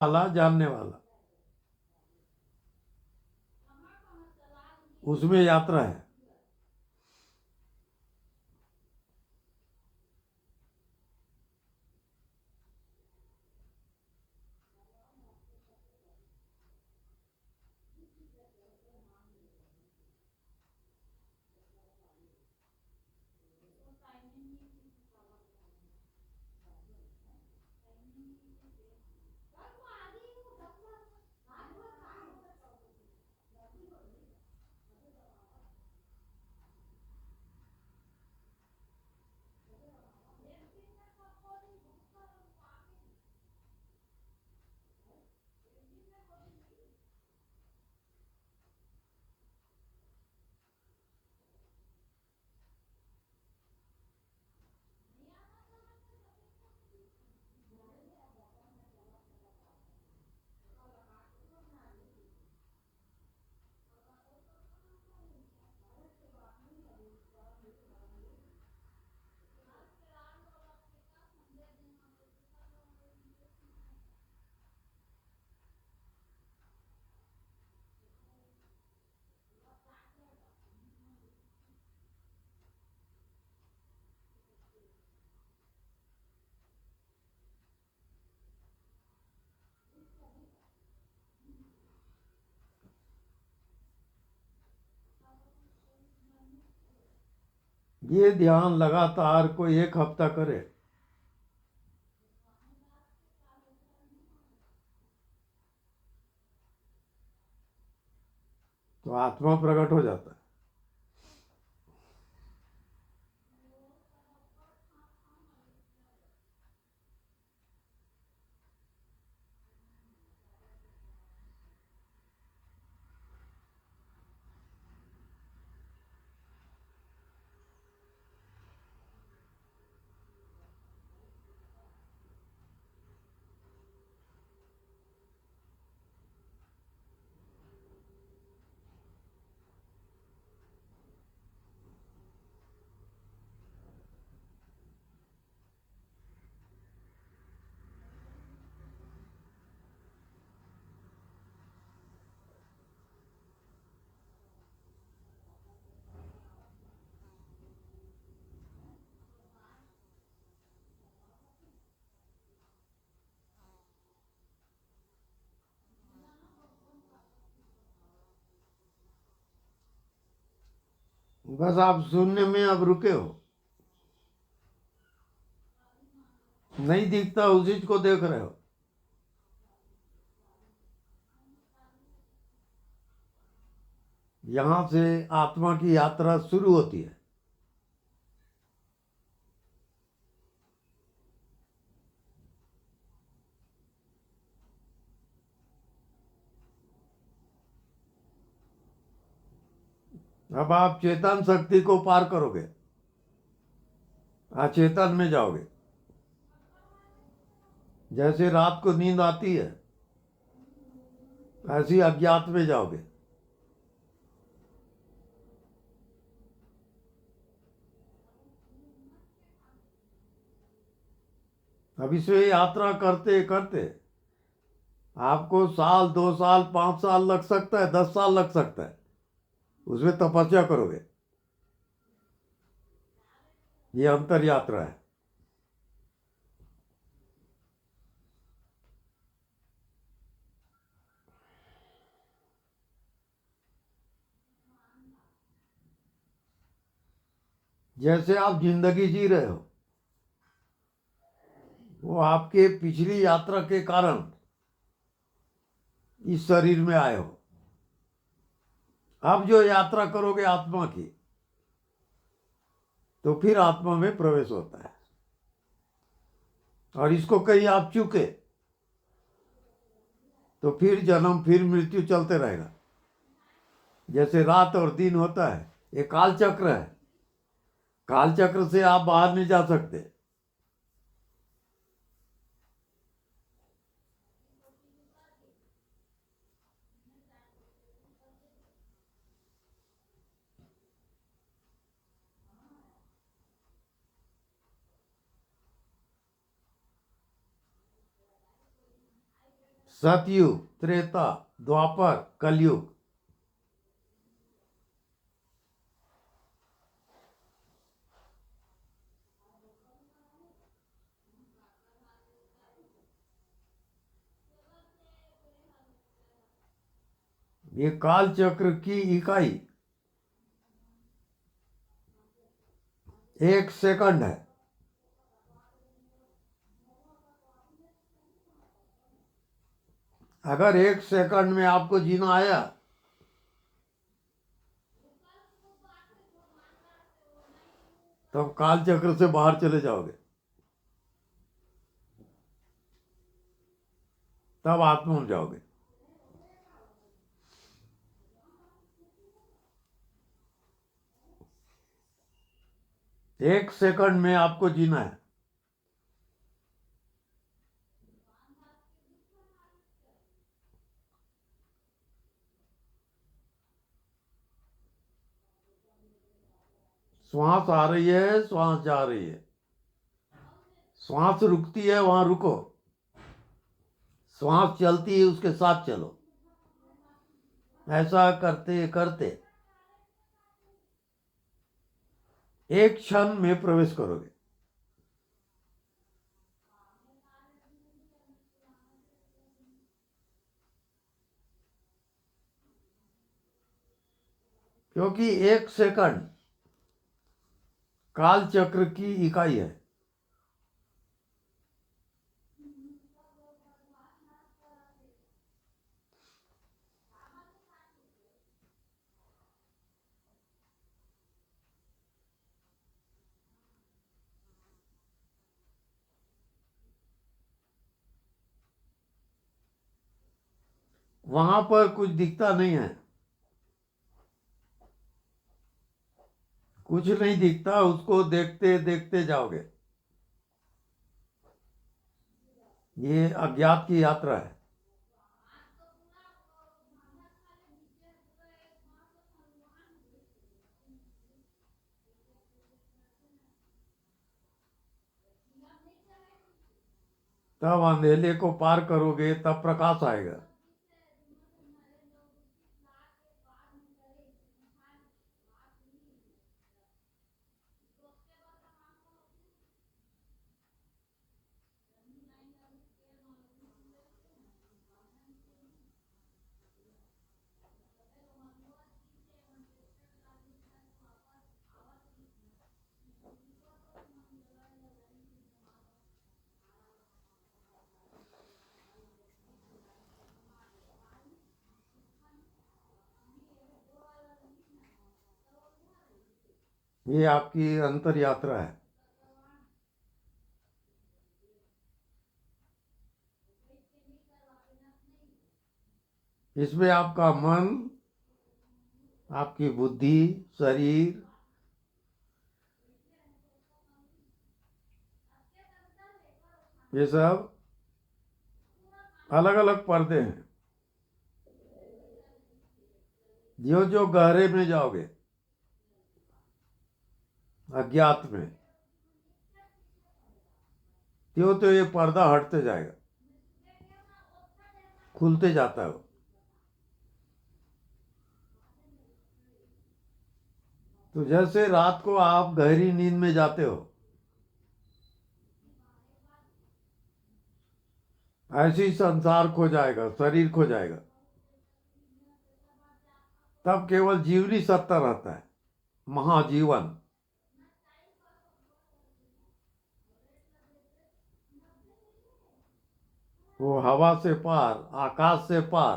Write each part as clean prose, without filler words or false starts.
वाला जानने वाला, उसमें यात्रा है। ये ध्यान लगातार कोई 1 हफ्ता करे तो आत्मा प्रकट हो जाता है। बस आप शून्य में अब रुके हो, नहीं दिखता उस चीज को देख रहे हो। यहां से आत्मा की यात्रा शुरू होती है। अब आप चेतन शक्ति को पार करोगे, अचेतन में जाओगे। जैसे रात को नींद आती है, ऐसी अज्ञात में जाओगे। अब इसमें यात्रा करते करते आपको साल, 2 साल, 5 साल लग सकता है, 10 साल लग सकता है। उसमें तपस्या करोगे। ये अंतर यात्रा है। जैसे आप जिंदगी जी रहे हो, वो आपके पिछली यात्रा के कारण इस शरीर में आए हो। अब जो यात्रा करोगे आत्मा की, तो फिर आत्मा में प्रवेश होता है। और इसको कहीं आप चूके तो फिर जन्म, फिर मृत्यु चलते रहेगा। जैसे रात और दिन होता है, ये काल चक्र है। काल चक्र से आप बाहर नहीं जा सकते। सतयुग, त्रेता, द्वापर, कलयुग। ये काल चक्र की इकाई 1 सेकंड है। अगर 1 सेकंड में आपको जीना आया तो काल चक्र से बाहर चले जाओगे, तब आत्मा हो जाओगे। 1 सेकंड में आपको जीना है। श्वास आ रही है, श्वास जा रही है, श्वास रुकती है वहां रुको, श्वास चलती है उसके साथ चलो। ऐसा करते करते एक क्षण में प्रवेश करोगे। क्योंकि 1 सेकंड काल चक्र की इकाई है। वहां पर कुछ दिखता नहीं है, कुछ नहीं दिखता, उसको देखते देखते जाओगे। ये अज्ञात की यात्रा है। तब अंधेरे को पार करोगे, तब प्रकाश आएगा। ये आपकी अंतर यात्रा है। इसमें आपका मन, आपकी बुद्धि, शरीर, ये सब अलग अलग पर्दे हैं। जो जो गहरे में जाओगे अज्ञात में, त्यों तो ये पर्दा हटते जाएगा, खुलते जाता है वो। तो जैसे रात को आप गहरी नींद में जाते हो, ऐसे ही संसार खो जाएगा, शरीर खो जाएगा, तब केवल जीवनी सत्ता रहता है, महाजीवन। वो हवा से पार, आकाश से पार,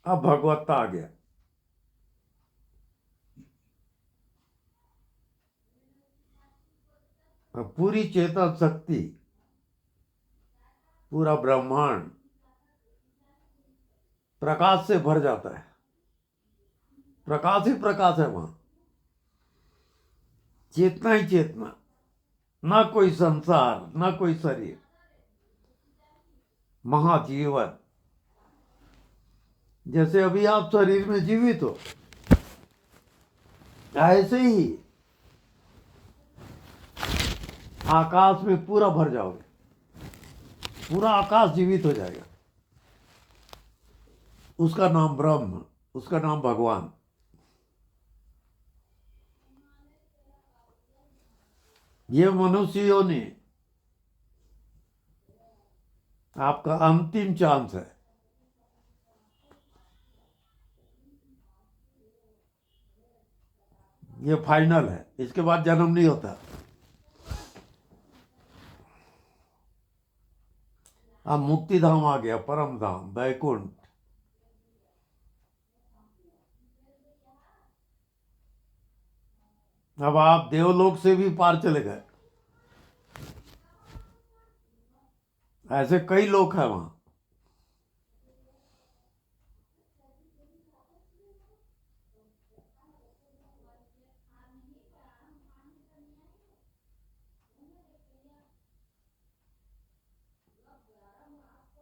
अब भगवत्ता आ गया। अब पूरी चेतन शक्ति, पूरा ब्रह्मांड प्रकाश से भर जाता है। प्रकाश ही प्रकाश है वहां, चेतना ही चेतना, ना कोई संसार, ना कोई शरीर, महाजीवन। जैसे अभी आप शरीर में जीवित हो, ऐसे ही आकाश में पूरा भर जाओगे, पूरा आकाश जीवित हो जाएगा। उसका नाम ब्रह्म, उसका नाम भगवान। ये मनुष्य योनि आपका अंतिम चांस है। ये फाइनल है, इसके बाद जन्म नहीं होता। अब मुक्ति धाम आ गया, परम धाम, वैकुंठ। अब आप देवलोक से भी पार चले गए। ऐसे कई लोग हैं वहां।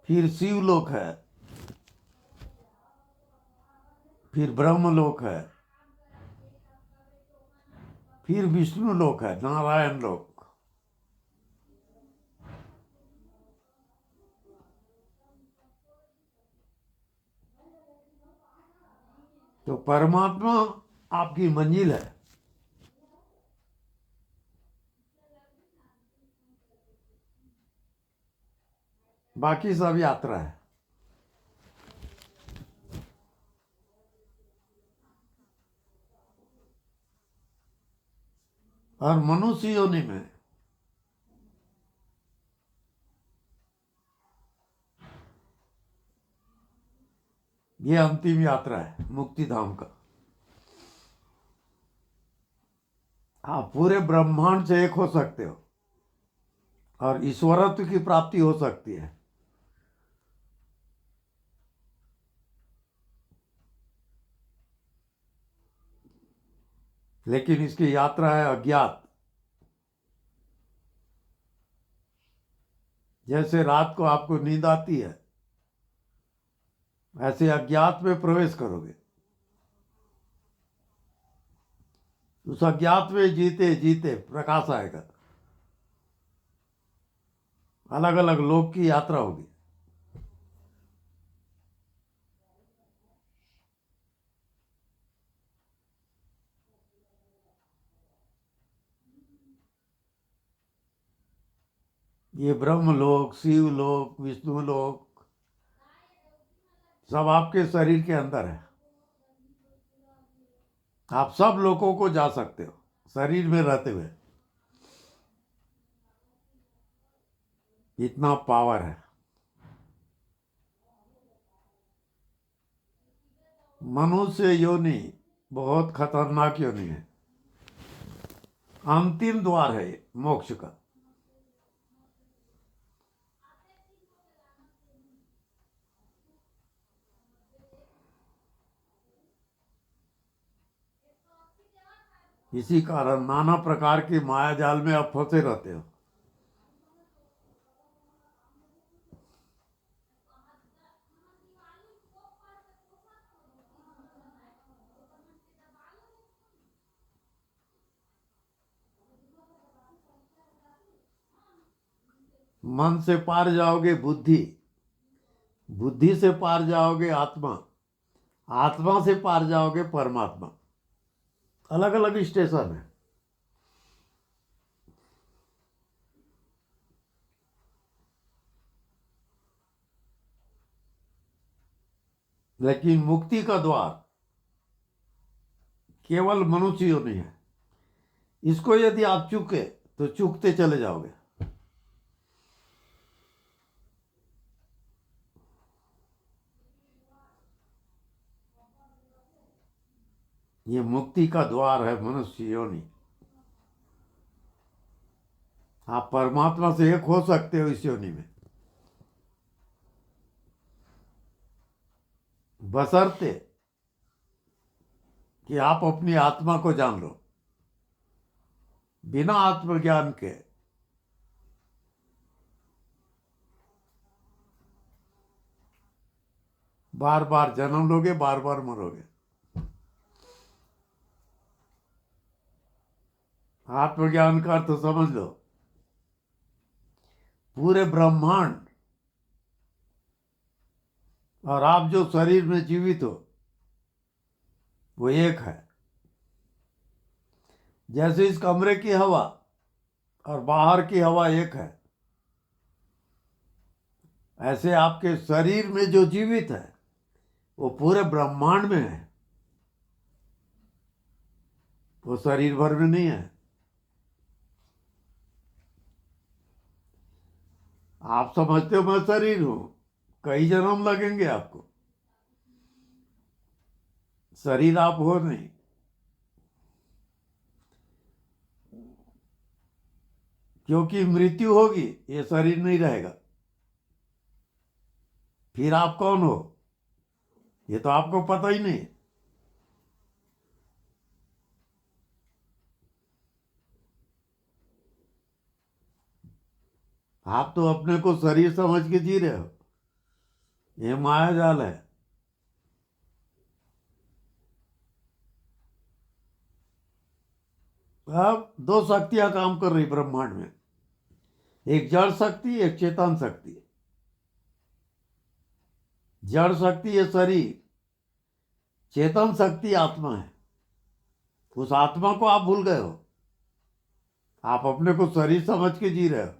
फिर शिवलोक है, फिर ब्रह्मलोक है, फिर विष्णु लोक है, नारायण लोक। तो परमात्मा आपकी मंजिल है। बाकी सब यात्रा है। और मनुष्य योनि में ये अंतिम यात्रा है मुक्ति धाम का। आप पूरे ब्रह्मांड से एक हो सकते हो और ईश्वरत्व की प्राप्ति हो सकती है। लेकिन इसकी यात्रा है अज्ञात। जैसे रात को आपको नींद आती है, ऐसे अज्ञात में प्रवेश करोगे। उस अज्ञात में जीते जीते प्रकाश आएगा। अलग अलग लोक की यात्रा होगी। ये ब्रह्मलोक, शिवलोक, विष्णु लोक सब आपके शरीर के अंदर है। आप सब लोगों को जा सकते हो शरीर में रहते हुए। इतना पावर है। मनुष्य योनि बहुत खतरनाक योनि है। अंतिम द्वार है ये मोक्ष का। इसी कारण नाना प्रकार की माया जाल में आप फंसे रहते हो। मन से पार जाओगे बुद्धि, बुद्धि से पार जाओगे आत्मा, आत्मा से पार जाओगे परमात्मा। अलग अलग स्टेशन है। लेकिन मुक्ति का द्वार केवल मनुष्य योनि है। इसको यदि आप चूके तो चूकते चले जाओगे। ये मुक्ति का द्वार है मनुष्य योनि। आप परमात्मा से एक हो सकते हो इस योनि में, बशर्ते कि आप अपनी आत्मा को जान लो। बिना आत्मज्ञान के बार बार जन्म लोगे, बार बार मरोगे। आत्मज्ञान का अर्थ समझ लो। पूरे ब्रह्मांड और आप जो शरीर में जीवित हो वो एक है। जैसे इस कमरे की हवा और बाहर की हवा एक है, ऐसे आपके शरीर में जो जीवित है वो पूरे ब्रह्मांड में है, वो शरीर भर में नहीं है। आप समझते हो मैं शरीर हूं, कई जन्म लगेंगे आपको, शरीर आप हो नहीं। क्योंकि मृत्यु होगी, ये शरीर नहीं रहेगा, फिर आप कौन हो ये तो आपको पता ही नहीं। आप तो अपने को शरीर समझ के जी रहे हो, ये माया जाल है। अब दो शक्तियां काम कर रही ब्रह्मांड में, एक जड़ शक्ति, एक चेतन शक्ति। जड़ शक्ति है शरीर, चेतन शक्ति आत्मा है। उस आत्मा को आप भूल गए हो, आप अपने को शरीर समझ के जी रहे हो,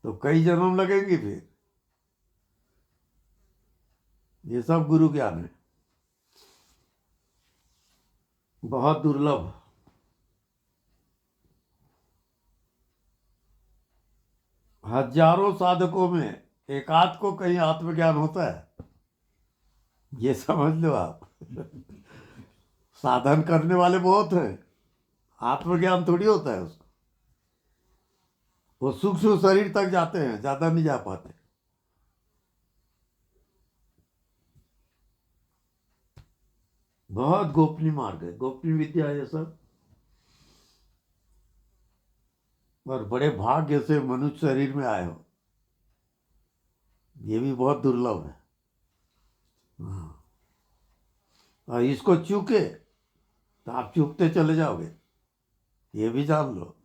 तो कई जन्म लगेंगे फिर। ये सब गुरु ज्ञान है, बहुत दुर्लभ। हजारों साधकों में एक आध को कहीं आत्मज्ञान होता है, ये समझ लो आप। साधन करने वाले बहुत हैं, आत्मज्ञान थोड़ी होता है उसको। वो सूक्ष्म शरीर तक जाते हैं, ज्यादा नहीं जा पाते। बहुत गोपनीय मार्ग है, गोपनीय विद्या है ये सब। और बड़े भाग्य से मनुष्य शरीर में आए हो, ये भी बहुत दुर्लभ है। हाँ। और इसको चूके तो आप चूकते चले जाओगे, ये भी जान लो।